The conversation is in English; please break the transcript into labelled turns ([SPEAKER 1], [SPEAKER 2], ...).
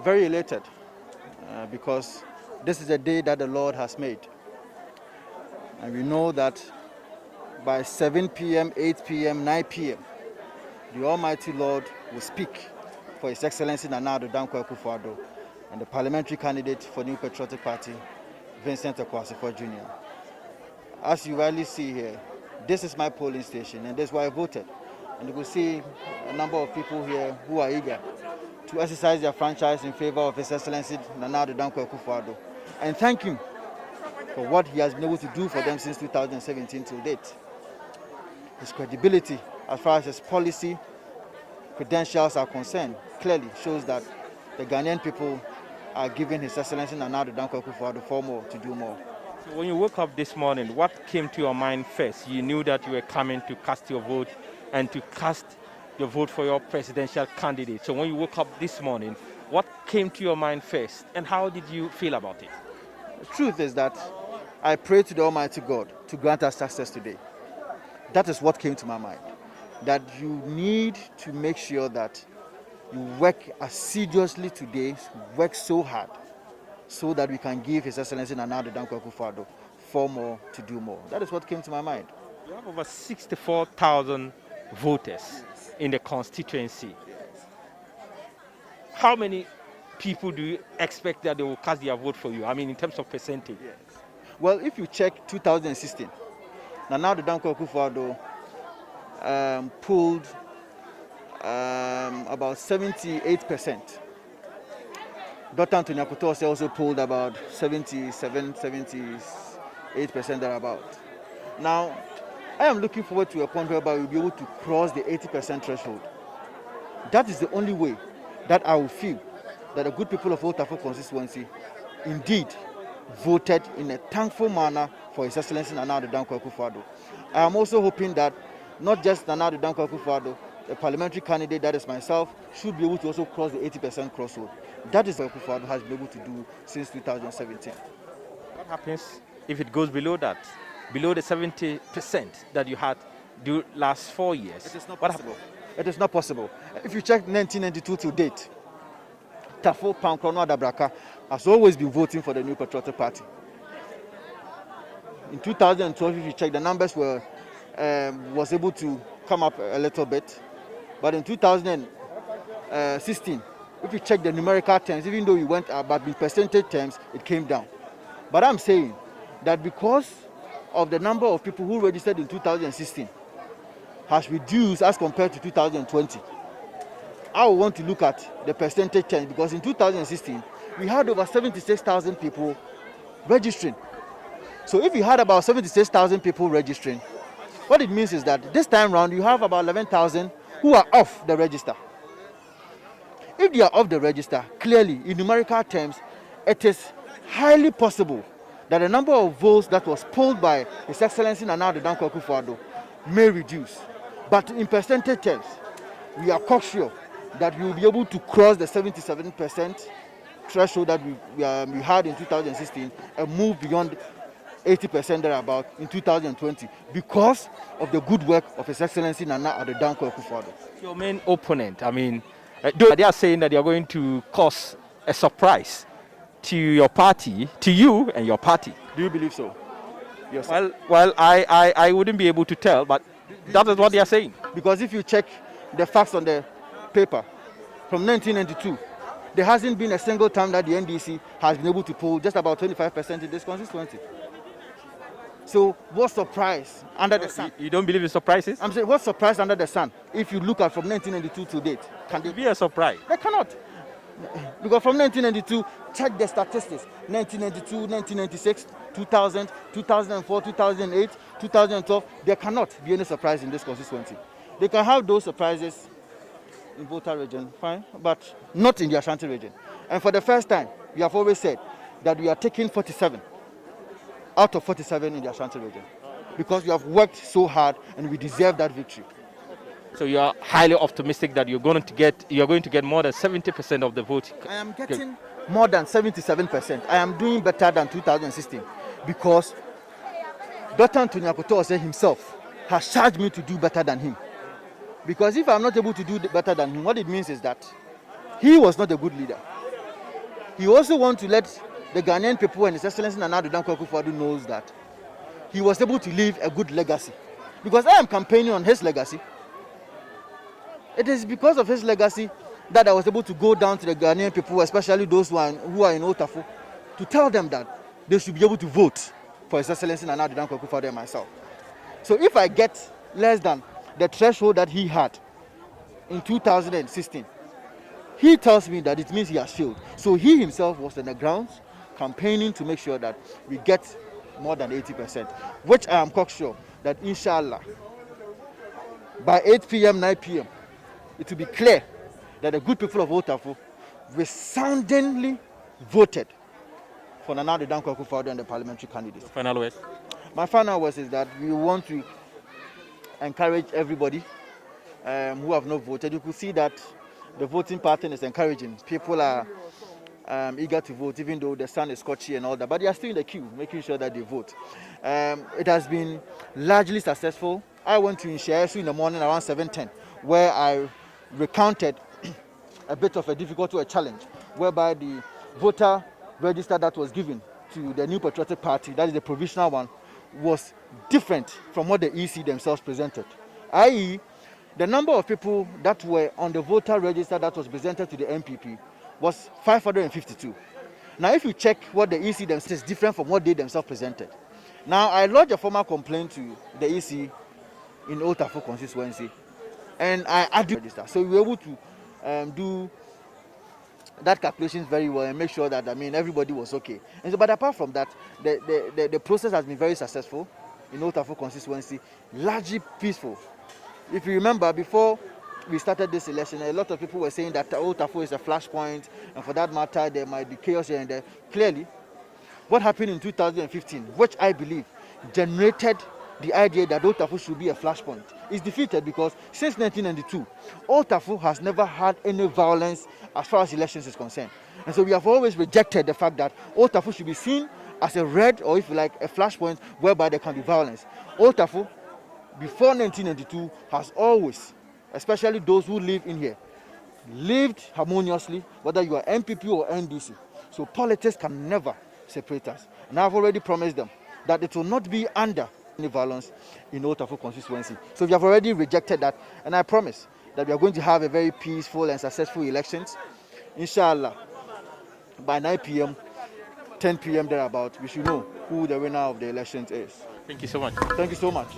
[SPEAKER 1] Very elated because this is a day that the Lord has made. And we know that by 7 p.m., 8 p.m., 9 p.m., the Almighty Lord will speak for His Excellency Nana Addo Dankwa Akufo-Addo and the parliamentary candidate for New Patriotic Party, Vincent Jr. As you rightly see here, this is my polling station and this is why I voted. And you will see a number of people here who are eager to exercise their franchise in favor of His Excellency Nana Addo Dankwa Akufo-Addo and thank him for what he has been able to do for them since 2017 till date. His credibility as far as his policy credentials are concerned clearly shows that the Ghanaian people are giving His Excellency Nana Addo Dankwa Akufo-Addo 4 more to do more.
[SPEAKER 2] So when you woke up this morning, what came to your mind first? You knew that you were coming to cast your vote and to cast your vote for your presidential candidate. So when you woke up this morning, what came to your mind first and how did you feel about it?
[SPEAKER 1] The truth is that I prayed to the Almighty God to grant us success today. That is what came to my mind. That you need to make sure that you work assiduously today, work so hard, so that we can give His Excellency Nana Addo Dankwa Akufo-Addo 4 more to do more. That is what came to my mind.
[SPEAKER 2] You have over 64,000 voters in the constituency. How many people do you expect that they will cast their vote for you? I mean, in terms of percentage.
[SPEAKER 1] Well, if you check 2016, Nana Addo Dankwa Akufo-Addo pulled about 78%. Dr. Anthony Akoto also pulled about 77, 78% thereabout. Now, I am looking forward to a point whereby we'll be able to cross the 80% threshold. That is the only way that I will feel that the good people of Otafo constituency indeed voted in a thankful manner for His Excellency Nana Addo Dankwa Akufo-Addo. I am also hoping that not just Nana Addo Dankwa Akufo-Addo, the parliamentary candidate, that is myself, should be able to also cross the 80% threshold. That is what Akufo-Addo has been able to do since 2017.
[SPEAKER 2] What happens if it goes below that, below the 70% that you had the last 4 years?
[SPEAKER 1] It is not possible. It is not possible. If you check 1992 to date, Tafo Pankrono Adabraka has always been voting for the New Patriotic Party. In 2012, if you check, the numbers was able to come up a little bit. But in 2016, if you check the numerical terms, even though we went up, but in percentage terms, it came down. But I'm saying that because of the number of people who registered in 2016 has reduced as compared to 2020, I want to look at the percentage terms because in 2016, we had over 76,000 people registering. So if you had about 76,000 people registering, what it means is that this time round, you have about 11,000 who are off the register. If they are off the register, clearly, in numerical terms, it is highly possible that the number of votes that was polled by His Excellency Nana Addo Dankwa Akufo-Addo may reduce. But in percentage terms, we are cocksure that we will be able to cross the 77% threshold that we had in 2016 and move beyond 80% thereabout in 2020 because of the good work of His Excellency Nana Addo Dankwa Akufo-Addo.
[SPEAKER 2] Your main opponent, I mean, they are saying that they are going to cause a surprise to your party, to you and your party.
[SPEAKER 1] Do you believe so? Yes.
[SPEAKER 2] Well, I wouldn't be able to tell, but that is what they are saying.
[SPEAKER 1] Because if you check the facts on the paper, from 1992, there hasn't been a single time that the NDC has been able to poll just about 25% in this constituency. So what surprise under the sun?
[SPEAKER 2] You don't believe in surprises?
[SPEAKER 1] I'm saying what surprise under the sun? If you look at from 1992 to date,
[SPEAKER 2] can they be a surprise?
[SPEAKER 1] They cannot. Because from 1992, check the statistics. 1992, 1996, 2000, 2004, 2008, 2012, there cannot be any surprise in this constituency. They can have those surprises in Volta region, fine, but not in the Ashanti region. And for the first time, we have always said that we are taking 47 out of 47 in the Ashanti region because we have worked so hard and we deserve that victory.
[SPEAKER 2] So you are highly optimistic that you're going to get more than 70% of the vote.
[SPEAKER 1] I am getting more than 77%. I am doing better than 2016 because Dr. Anthony Akoto himself has charged me to do better than him. Because if I'm not able to do better than him, what it means is that he was not a good leader. He also wants to let the Ghanaian people and His Excellency Nana Addo Dankwa Akufo-Addo knows that he was able to leave a good legacy. Because I am campaigning on his legacy. It is because of his legacy that I was able to go down to the Ghanaian people, especially those who are in Otafo, to tell them that they should be able to vote for His Excellency Nana Addo Dankwa Akufo-Addo and myself. So if I get less than the threshold that he had in 2016, he tells me that it means he has failed. So he himself was on the grounds campaigning to make sure that we get more than 80%, which I am quite sure that inshallah, by 8 p.m., 9 p.m., it will be clear that the good people of Otafo resoundingly voted for Nana Addo Dankwa Akufo-Addo and the parliamentary candidates.
[SPEAKER 2] Final words.
[SPEAKER 1] My final words is that we want to encourage everybody who have not voted. You could see that the voting pattern is encouraging. People are eager to vote, even though the sun is scorchy and all that. But they are still in the queue, making sure that they vote. It has been largely successful. I went to Insheesu in the morning around 7:10, where I recounted a bit of a difficult challenge, whereby the voter register that was given to the New Patriotic Party, that is the provisional one, was different from what the EC themselves presented. I.e., the number of people that were on the voter register that was presented to the MPP was 552. Now, if you check what the EC themselves is different from what they themselves presented. Now, I lodged a formal complaint to the EC in Otafo constituency, and I added register. So we were able to do that calculations very well and make sure that everybody was okay. And so, but apart from that, the process has been very successful in Otafo constituency, largely peaceful. If you remember, before we started this election, a lot of people were saying that Otafo is a flashpoint, and for that matter, there might be chaos here and there. Clearly, what happened in 2015, which I believe generated the idea that Otafo should be a flashpoint, is defeated, because since 1992, Otafo has never had any violence as far as elections is concerned. And so we have always rejected the fact that Otafo should be seen as a red, or if you like, a flashpoint whereby there can be violence. Otafo, before 1992, has always, especially those who live in here, lived harmoniously, whether you are MPP or NDC. So politics can never separate us. And I've already promised them that it will not be under any violence in Otafo constituency. So we have already rejected that, and I promise that we are going to have a very peaceful and successful elections. Inshallah, by 9 p.m., 10 p.m. thereabout, we should know who the winner of the elections is.
[SPEAKER 2] Thank you so much.
[SPEAKER 1] Thank you so much.